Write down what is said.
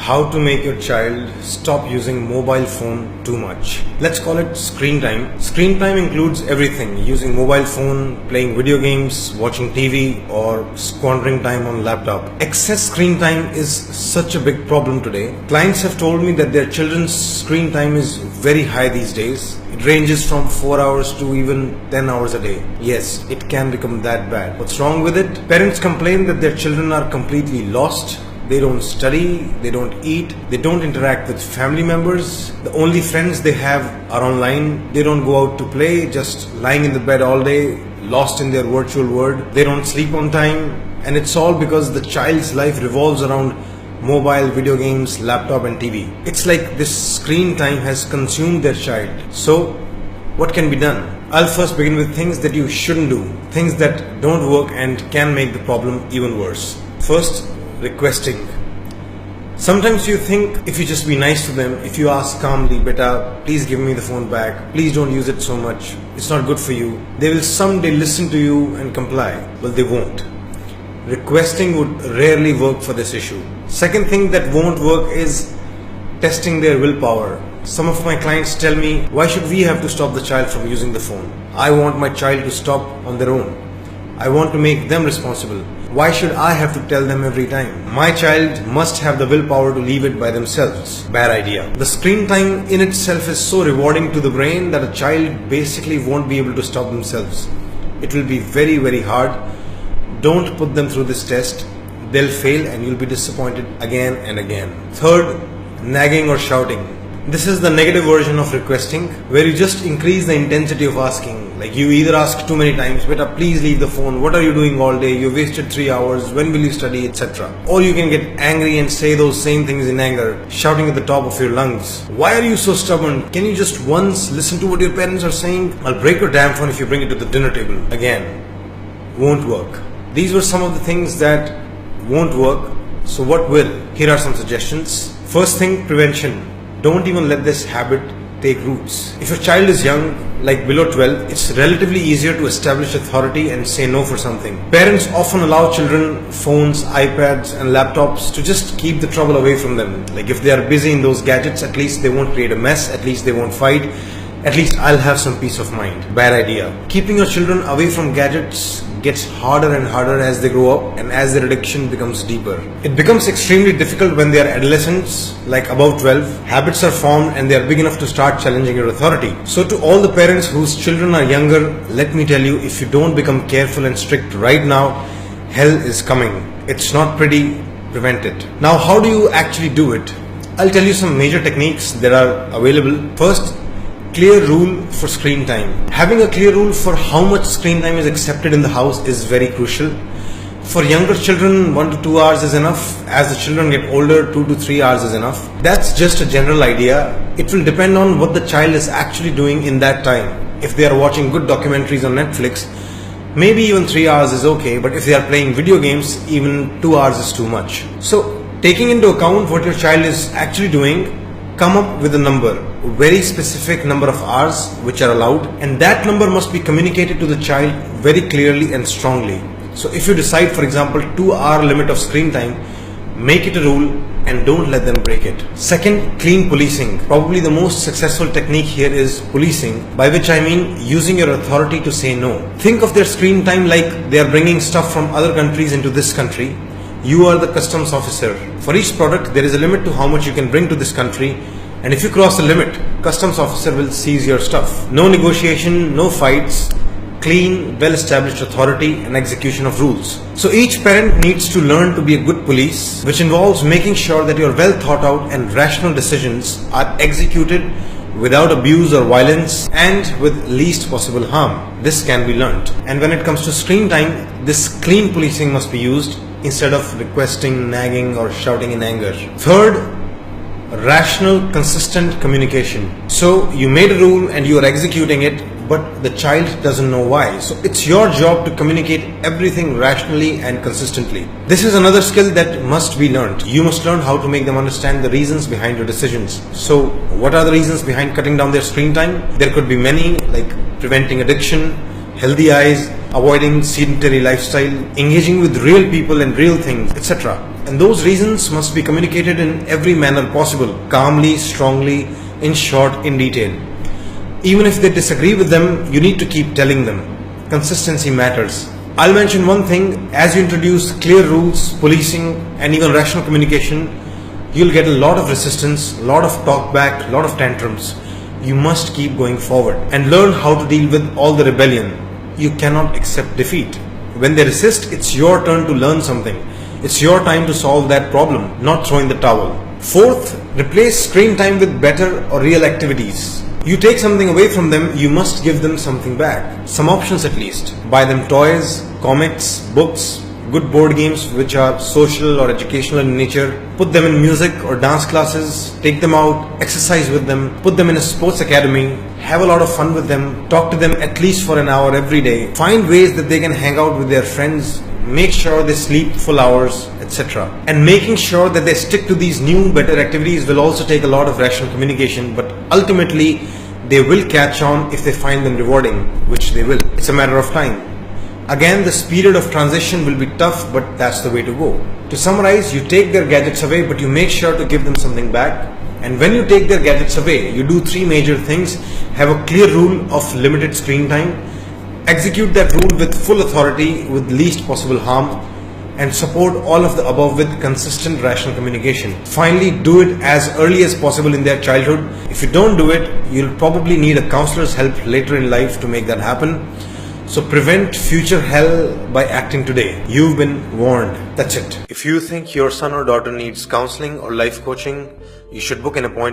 how to make your child stop using mobile phone too much. Let's call it screen time. Screen time includes everything: using mobile phone, playing video games, watching TV, or squandering time on laptop. Excess screen time is such a big problem today. Clients have told me that their children's screen time is very high these days. It ranges from 4 hours to even 10 hours a day. Yes, it can become that bad. What's wrong with it? Parents complain that their children are completely lost. They don't study, they don't eat, they don't interact with family members. The only friends they have are online. They don't go out to play, just lying in the bed all day, lost in their virtual world. They don't sleep on time. And it's all because the child's life revolves around mobile, video games, laptop and TV. It's like this screen time has consumed their child. So, what can be done? I'll first begin with things that you shouldn't do, things that don't work and can make the problem even worse. First, requesting. Sometimes you think if you just be nice to them, if you ask calmly, "Beta, please give me the phone back, please don't use it so much, it's not good for you," they will someday listen to you and comply. Well, they won't. Requesting would rarely work for this issue. Second thing that won't work is testing their willpower. Some of my clients tell me, "Why should we have to stop the child from using the phone? I want my child to stop on their own. I want to make them responsible. Why should I have to tell them every time? My child must have the willpower to leave it by themselves." Bad idea. The screen time in itself is so rewarding to the brain that a child basically won't be able to stop themselves. It will be very, very hard. Don't put them through this test. They'll fail and you'll be disappointed again and again. Third, nagging or shouting. This is the negative version of requesting, where you just increase the intensity of asking. Like you either ask too many times, "Beta, please leave the phone. What are you doing all day? You wasted 3 hours. When will you study?" etc. Or you can get angry and say those same things in anger, shouting at the top of your lungs. "Why are you so stubborn? Can you just once listen to what your parents are saying? I'll break your damn phone if you bring it to the dinner table." Again, won't work. These were some of the things that won't work. So what will? Here are some suggestions. First thing, prevention. Don't even let this habit take roots. If your child is young, like below 12, it's relatively easier to establish authority and say no for something. Parents often allow children phones, iPads and laptops to just keep the trouble away from them. Like if they are busy in those gadgets, at least they won't create a mess, at least they won't fight, at least I'll have some peace of mind. Bad idea. Keeping your children away from gadgets gets harder and harder as they grow up and as their addiction becomes deeper. It becomes extremely difficult when they are adolescents, like above 12. Habits are formed and they are big enough to start challenging your authority. So to all the parents whose children are younger, let me tell you, if you don't become careful and strict right now, hell is coming. It's not pretty. Prevent it. Now, how do you actually do it? I'll tell you some major techniques that are available. First, clear rule for screen time. Having a clear rule for how much screen time is accepted in the house is very crucial. For younger children, 1 to 2 hours is enough. As the children get older, 2 to 3 hours is enough. That's just a general idea. It will depend on what the child is actually doing in that time. If they are watching good documentaries on Netflix, maybe even 3 hours is okay, but if they are playing video games, even 2 hours is too much. So, taking into account what your child is actually doing, come up with a number, a very specific number of hours which are allowed, and that number must be communicated to the child very clearly and strongly. So if you decide, for example, 2-hour limit of screen time, make it a rule and don't let them break it. Second, clean policing. Probably the most successful technique here is policing, by which I mean using your authority to say no. Think of their screen time like they are bringing stuff from other countries into this country. You are the customs officer. For each product, there is a limit to how much you can bring to this country, and if you cross the limit, customs officer will seize your stuff. No negotiation, no fights, clean, well-established authority and execution of rules. So each parent needs to learn to be a good police, which involves making sure that your well thought out and rational decisions are executed without abuse or violence and with least possible harm. This can be learnt. And when it comes to screen time, this clean policing must be used instead of requesting, nagging or shouting in anger. Third, rational, consistent communication. So you made a rule and you are executing it, but the child doesn't know why. So it's your job to communicate everything rationally and consistently. This is another skill that must be learned. You must learn how to make them understand the reasons behind your decisions. So what are the reasons behind cutting down their screen time? There could be many, like preventing addiction, healthy eyes, avoiding sedentary lifestyle, engaging with real people and real things, etc. And those reasons must be communicated in every manner possible, calmly, strongly, in short, in detail. Even if they disagree with them, you need to keep telling them. Consistency matters. I'll mention one thing: as you introduce clear rules, policing, and even rational communication, you'll get a lot of resistance, a lot of talk back, a lot of tantrums. You must keep going forward and learn how to deal with all the rebellion. You cannot accept defeat. When they resist, it's your turn to learn something. It's your time to solve that problem, not throw in the towel. Fourth, replace screen time with better or real activities. You take something away from them, you must give them something back. Some options at least. Buy them toys, comics, books, good board games which are social or educational in nature. Put them in music or dance classes. Take them out, exercise with them. Put them in a sports academy. Have a lot of fun with them. Talk to them at least for an hour every day. Find ways that they can hang out with their friends. Make sure they sleep full hours, etc. And making sure that they stick to these new, better activities will also take a lot of rational communication, but ultimately they will catch on if they find them rewarding, which they will. It's a matter of time. Again, this period of transition will be tough, but that's the way to go. To summarize, you take their gadgets away, but you make sure to give them something back. And when you take their gadgets away, you do three major things. Have a clear rule of limited screen time. Execute that rule with full authority with least possible harm, and support all of the above with consistent rational communication. Finally, do it as early as possible in their childhood. If you don't do it, you'll probably need a counselor's help later in life to make that happen. So prevent future hell by acting today. You've been warned. That's it. If you think your son or daughter needs counseling or life coaching, you should book an appointment.